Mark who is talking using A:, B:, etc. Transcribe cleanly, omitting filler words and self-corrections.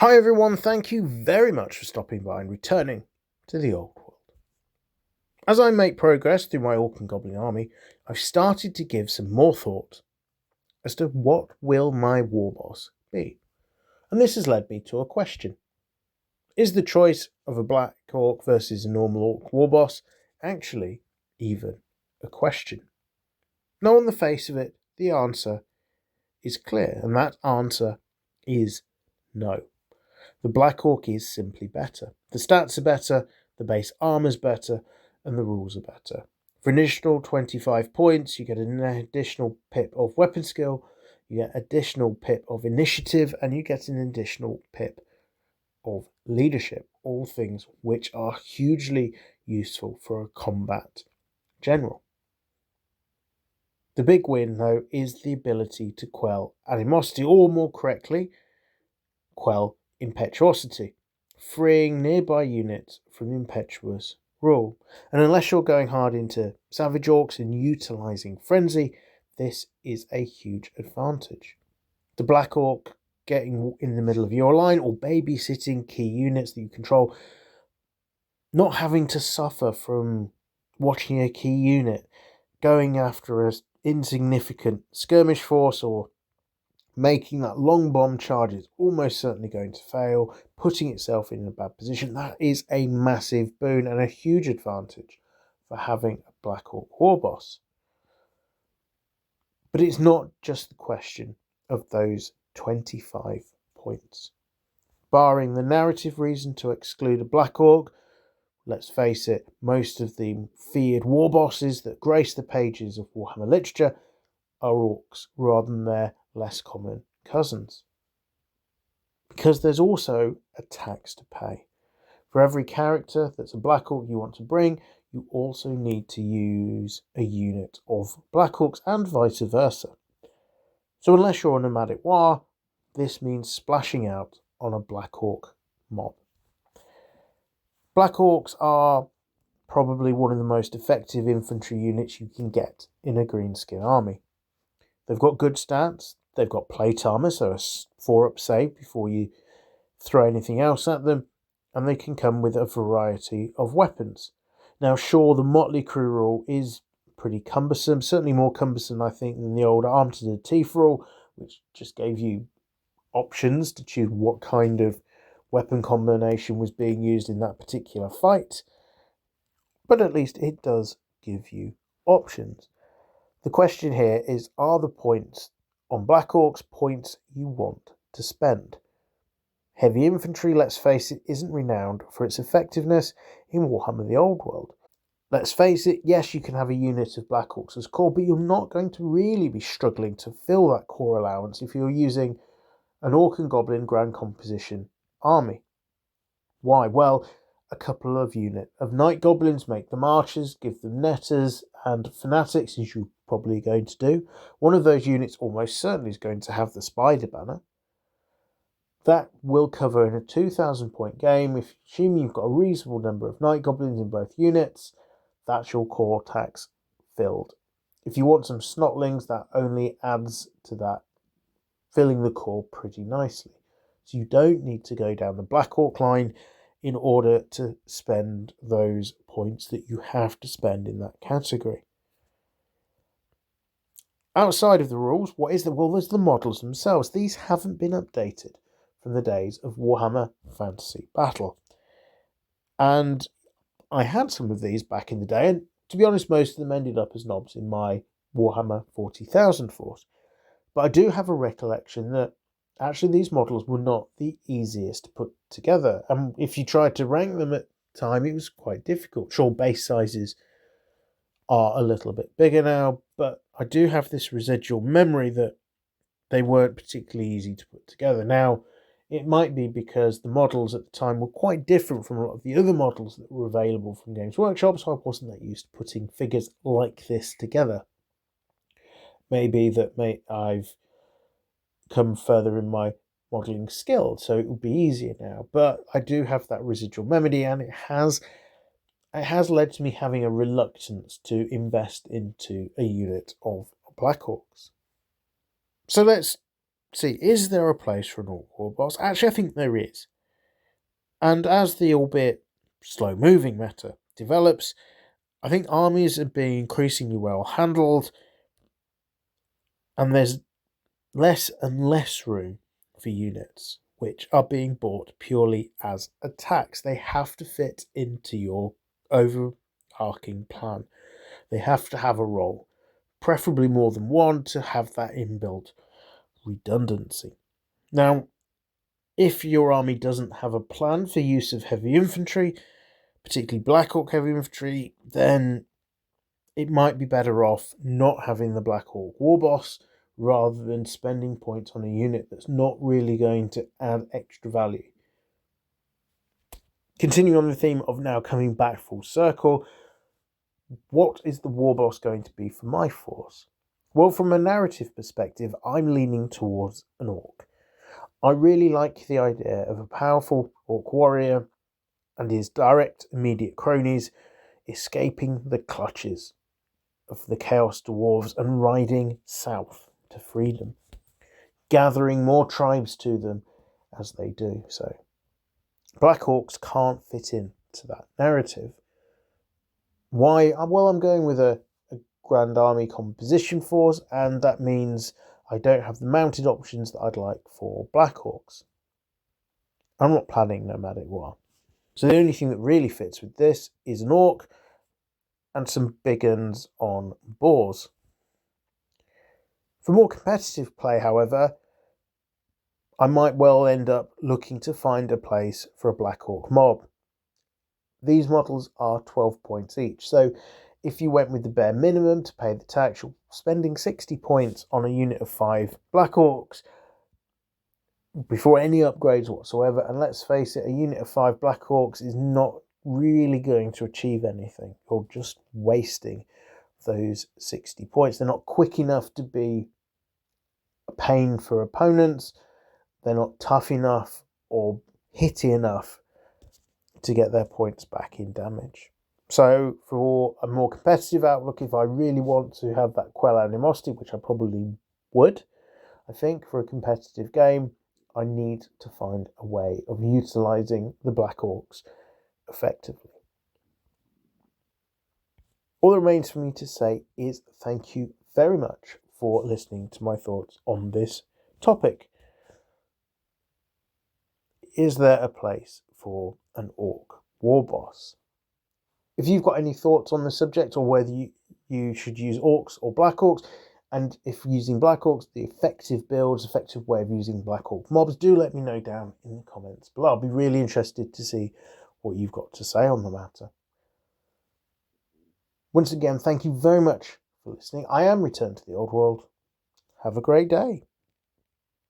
A: Hi everyone, thank you very much for stopping by and returning to the old world. As I make progress through my Orc and Goblin army, I've started to give some more thought as to what will my warboss be. And this has led me to a question. Is the choice of a black orc versus a normal orc warboss actually even a question? Now, on the face of it, the answer is clear, and that answer is no. The Black Orc is simply better. The stats are better, the base armor's better, and the rules are better. For an additional 25 points, you get an additional pip of weapon skill, you get additional pip of initiative, and you get an additional pip of leadership. All things which are hugely useful for a combat general. The big win, though, is the ability to quell animosity, or more correctly, quell impetuosity, freeing nearby units from impetuous rule. And unless you're going hard into savage orcs and utilising frenzy, this is a huge advantage. The black orc getting in the middle of your line or babysitting key units that you control, not having to suffer from watching a key unit going after an insignificant skirmish force or making that long bomb charge is almost certainly going to fail, putting itself in a bad position. That is a massive boon and a huge advantage for having a Black Orc Warboss. But it's not just the question of those 25 points. Barring the narrative reason to exclude a Black Orc, let's face it, most of the feared warbosses that grace the pages of Warhammer literature are orcs rather than their less common cousins. Because there's also a tax to pay. For every character that's a Black Orc you want to bring, you also need to use a unit of Black Orcs and vice versa. So unless you're a nomadic war, this means splashing out on a Black Orc mob. Black Orcs are probably one of the most effective infantry units you can get in a greenskin army. They've got good stats, they've got plate armor, so a 4-up save before you throw anything else at them, and they can come with a variety of weapons. Now, sure, the Motley Crew rule is pretty cumbersome, certainly more cumbersome, I think, than the old Arm to the Teeth rule, which just gave you options to choose what kind of weapon combination was being used in that particular fight. But at least it does give you options. The question here is, are the points on Black Orcs points you want to spend? Heavy infantry, let's face it, isn't renowned for its effectiveness in Warhammer the Old World. Let's face it, yes, you can have a unit of Black Orcs as core, but you're not going to really be struggling to fill that core allowance if you're using an Orc and Goblin Grand Composition army. Why? Well, a couple of units of Night Goblins make them archers, give them netters and fanatics, as you're probably going to do. One of those units almost certainly is going to have the Spider Banner. That will cover in a 2,000 point game. If assuming you've got a reasonable number of Night Goblins in both units, that's your core tax filled. If you want some Snotlings, that only adds to that, filling the core pretty nicely. So you don't need to go down the Black Orc line in order to spend those points that you have to spend in that category. Outside of the rules, what is the? Well, there's the models themselves. These haven't been updated from the days of Warhammer Fantasy Battle. And I had some of these back in the day, and to be honest, most of them ended up as knobs in my Warhammer 40,000 force. But I do have a recollection that actually these models were not the easiest to put together. And if you tried to rank them at the time, it was quite difficult. Sure, base sizes are a little bit bigger now, but I do have this residual memory that they weren't particularly easy to put together. Now, it might be because the models at the time were quite different from a lot of the other models that were available from Games Workshop, so I wasn't that used to putting figures like this together. Maybe that I've come further in my modelling skill, so it will be easier now. But I do have that residual memory, and it has led to me having a reluctance to invest into a unit of Black Orcs. So let's see, is there a place for an Orc Warboss? Actually, I think there is. And as the albeit slow-moving meta develops, I think armies are being increasingly well handled, and there's less and less room for units which are being bought purely as attacks. They have to fit into your overarching plan. They have to have a role, preferably more than one, to have that inbuilt redundancy. Now, if your army doesn't have a plan for use of heavy infantry, particularly Black Orc heavy infantry, then it might be better off not having the Black Orc Warboss rather than spending points on a unit that's not really going to add extra value. Continuing on the theme of now coming back full circle, what is the Warboss going to be for my force? Well, from a narrative perspective, I'm leaning towards an Orc. I really like the idea of a powerful Orc warrior and his direct, immediate cronies escaping the clutches of the Chaos Dwarves and riding south to freedom, gathering more tribes to them as they do so. Black Orcs can't fit into that narrative. Why? Well, I'm going with a Grand Army composition force, and that means I don't have the mounted options that I'd like for Black Orcs. I'm not planning nomadic war. So the only thing that really fits with this is an Orc and some big uns on boars. For more competitive play, however, I might well end up looking to find a place for a Black Orc mob. These models are 12 points each, so if you went with the bare minimum to pay the tax, you're spending 60 points on a unit of 5 Black Orcs before any upgrades whatsoever, and let's face it, a unit of 5 Black Orcs is not really going to achieve anything. You're just wasting those 60 points. They're not quick enough to be a pain for opponents. They're not tough enough or hitty enough to get their points back in damage. So for a more competitive outlook, if I really want to have that quell animosity, which I probably would, I think for a competitive game, I need to find a way of utilising the Black Orcs effectively. All that remains for me to say is thank you very much for listening to my thoughts on this topic. Is there a place for an Orc Warboss? If you've got any thoughts on the subject, or whether you should use Orcs or Black Orcs, and if using Black Orcs, the effective builds, effective way of using Black Orc mobs, do let me know down in the comments below. I'll be really interested to see what you've got to say on the matter. Once again, thank you very much for listening. I am Return to the Old World. Have a great day.